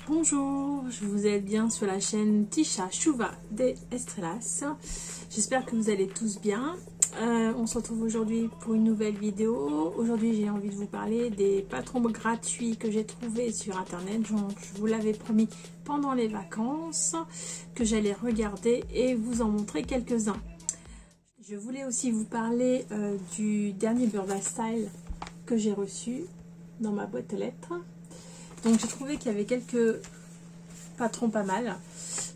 Bonjour, je vous aide bien sur la chaîne Tisha Chouva des Estrellas. J'espère que vous allez tous bien. On se retrouve aujourd'hui pour une nouvelle vidéo. Aujourd'hui, j'ai envie de vous parler des patrons gratuits que j'ai trouvés sur internet. Je vous l'avais promis pendant les vacances que j'allais regarder et vous en montrer quelques-uns. Je voulais aussi vous parler du dernier Burda Style que j'ai reçu dans ma boîte aux lettres. Donc j'ai trouvé qu'il y avait quelques patrons pas mal.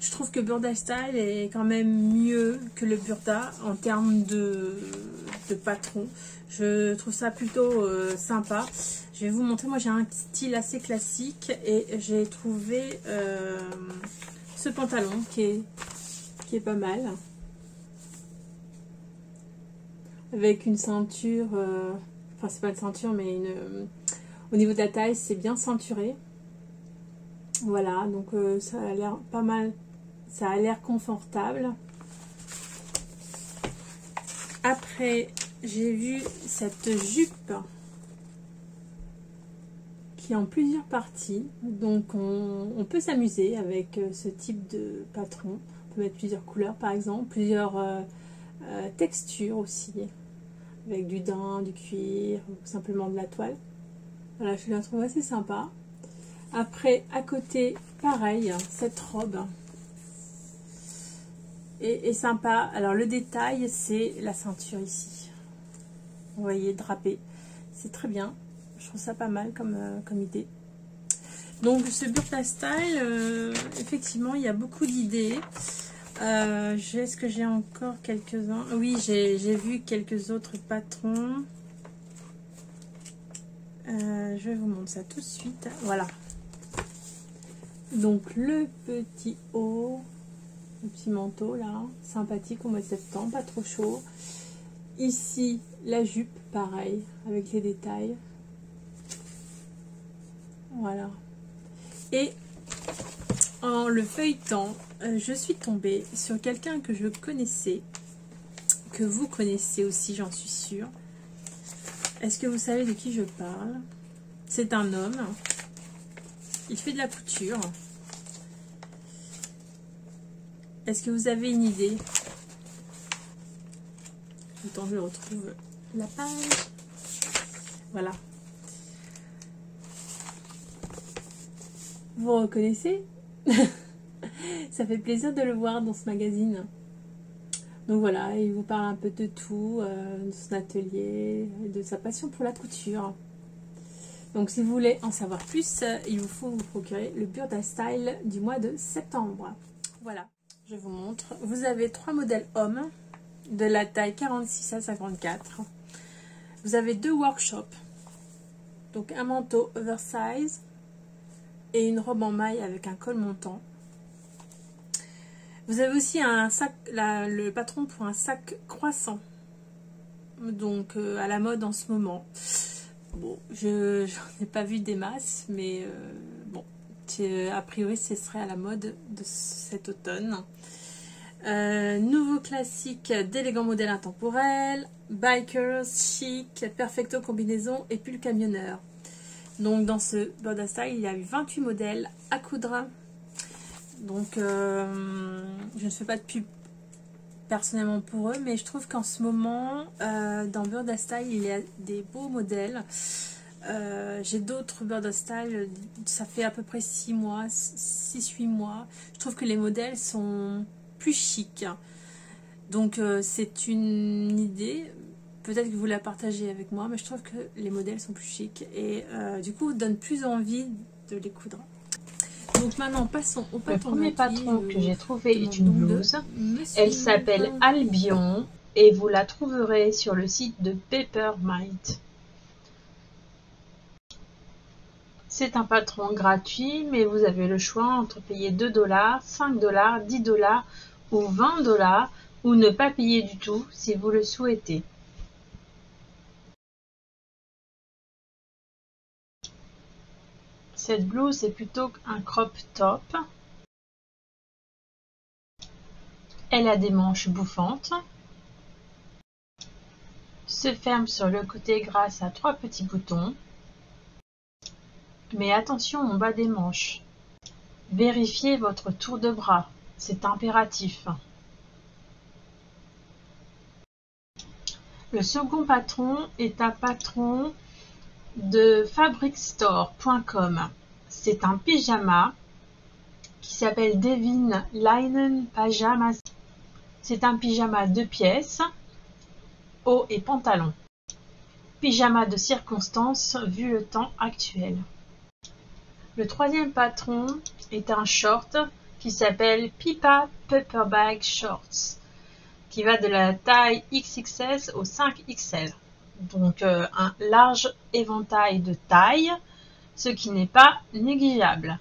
Je trouve que Burda Style est quand même mieux que le Burda en termes de patron. Je trouve ça plutôt sympa. Je vais vous montrer, moi j'ai un style assez classique et j'ai trouvé ce pantalon qui est pas mal. Avec une ceinture, enfin c'est pas une ceinture mais au niveau de la taille c'est bien ceinturé. Voilà, donc ça a l'air pas mal, ça a l'air confortable. Après, j'ai vu cette jupe qui est en plusieurs parties. Donc on peut s'amuser avec ce type de patron. On peut mettre plusieurs couleurs par exemple, plusieurs textures aussi. Avec du daim, du cuir, ou simplement de la toile. Voilà, je la trouve assez sympa. Après, à côté, pareil, cette robe est sympa. Alors, le détail, c'est la ceinture ici. Vous voyez, drapée. C'est très bien. Je trouve ça pas mal comme idée. Donc, ce Burda Style, effectivement, il y a beaucoup d'idées. Est-ce que j'ai encore quelques-uns? Oui, j'ai vu quelques autres patrons. Je vais vous montrer ça tout de suite. Voilà. Donc le petit haut, le petit manteau là, sympathique au mois de septembre, pas trop chaud. Ici, la jupe, pareil, avec les détails. Voilà. Et en le feuilletant, je suis tombée sur quelqu'un que je connaissais, que vous connaissez aussi, j'en suis sûre. Est-ce que vous savez de qui je parle? C'est un homme. Il fait de la couture. Est-ce que vous avez une idée? Attends, je retrouve la page. Voilà. Vous reconnaissez? Ça fait plaisir de le voir dans ce magazine. Donc voilà, il vous parle un peu de tout, de son atelier, de sa passion pour la couture. Donc si vous voulez en savoir plus, il vous faut vous procurer le Burda Style du mois de septembre. Voilà, je vous montre. Vous avez 3 modèles hommes de la taille 46 à 54. Vous avez 2 workshops. Donc un manteau oversize et une robe en maille avec un col montant. Vous avez aussi un sac, le patron pour un sac croissant. Donc à la mode en ce moment. Bon, je n'en ai pas vu des masses, mais bon, a priori ce serait à la mode de cet automne. Nouveau classique d'élégants modèles intemporels, bikers, chic, perfecto combinaison et pull camionneur. Donc dans ce Burda Style, il y a eu 28 modèles à coudre. Donc je ne fais pas de pub personnellement pour eux, mais je trouve qu'en ce moment dans Burda Style il y a des beaux modèles. J'ai d'autres Burda Style, ça fait à peu près 6 mois, 6-8 mois. Je trouve que les modèles sont plus chics. Donc c'est une idée, peut-être que vous la partagez avec moi, mais je trouve que les modèles sont plus chics et du coup donne plus envie de les coudre. Donc maintenant passons au patron. Le premier patron que j'ai trouvé est une blouse. Elle s'appelle Albion et vous la trouverez sur le site de Peppermint. C'est un patron gratuit, mais vous avez le choix entre payer 2 $, 5 $, 10 $ ou 20 $ ou ne pas payer du tout si vous le souhaitez. Cette blouse est plutôt un crop top. Elle a des manches bouffantes. Se ferme sur le côté grâce à 3 petits boutons. Mais attention au bas des manches. Vérifiez votre tour de bras, c'est impératif. Le second patron est un patron de fabricstore.com. C'est un pyjama qui s'appelle Devin Linen Pajamas. C'est un pyjama 2 pièces, haut et pantalon. Pyjama de circonstance vu le temps actuel. Le troisième patron est un short qui s'appelle Pipa Pepperbag Shorts, qui va de la taille XXS au 5XL. Donc un large éventail de taille, ce qui n'est pas négligeable.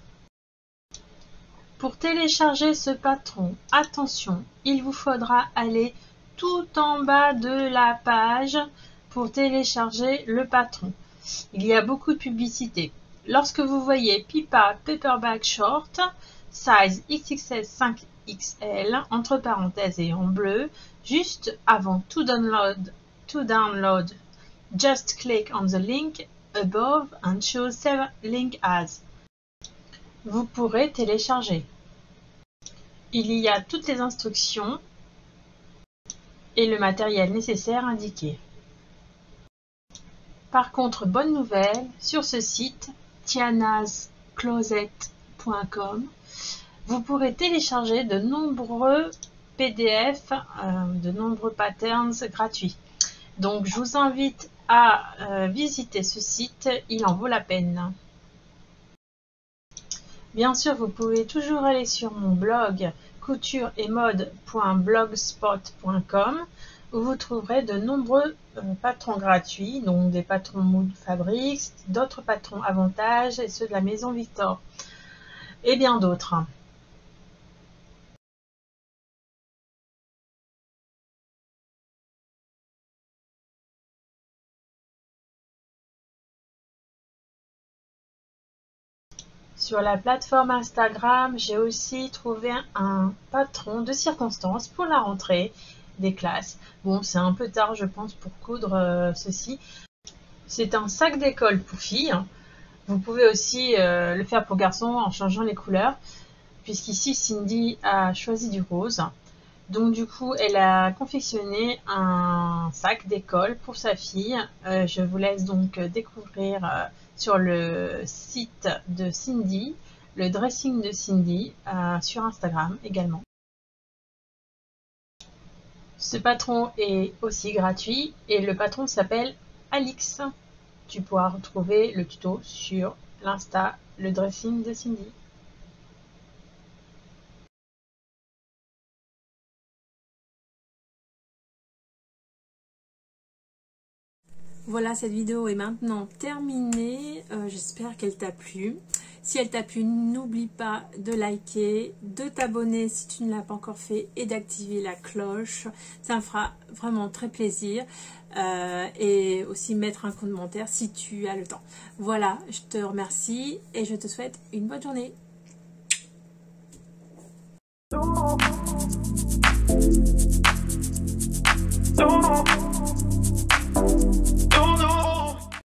Pour télécharger ce patron, attention, il vous faudra aller tout en bas de la page pour télécharger le patron. Il y a beaucoup de publicité. Lorsque vous voyez Pipa Pepperbag Short, size XXS 5XL, entre parenthèses et en bleu, juste avant to download, just click on the link above and choose Save Link As. Vous pourrez télécharger. Il y a toutes les instructions et le matériel nécessaire indiqué. Par contre, bonne nouvelle, sur ce site, tianascloset.com, vous pourrez télécharger de nombreux PDF, de nombreux patterns gratuits. Donc, je vous invite à visiter ce site, il en vaut la peine. Bien sûr, vous pouvez toujours aller sur mon blog couture-et-mode.blogspot.com où vous trouverez de nombreux patrons gratuits, donc des patrons Mood Fabrics, d'autres patrons Avantage et ceux de la Maison Victor, et bien d'autres. Sur la plateforme Instagram, j'ai aussi trouvé un patron de circonstance pour la rentrée des classes. Bon, c'est un peu tard, je pense, pour coudre ceci. C'est un sac d'école pour filles. Vous pouvez aussi le faire pour garçons en changeant les couleurs, puisqu'ici Cindy a choisi du rose. Donc du coup, elle a confectionné un sac d'école pour sa fille. Je vous laisse donc découvrir sur le site de Cindy, le dressing de Cindy, sur Instagram également. Ce patron est aussi gratuit et le patron s'appelle Alix. Tu pourras retrouver le tuto sur l'Insta, le dressing de Cindy. Voilà, cette vidéo est maintenant terminée. J'espère qu'elle t'a plu. Si elle t'a plu, n'oublie pas de liker, de t'abonner si tu ne l'as pas encore fait et d'activer la cloche. Ça me fera vraiment très plaisir. Et aussi mettre un commentaire si tu as le temps. Voilà, je te remercie et je te souhaite une bonne journée. Oh.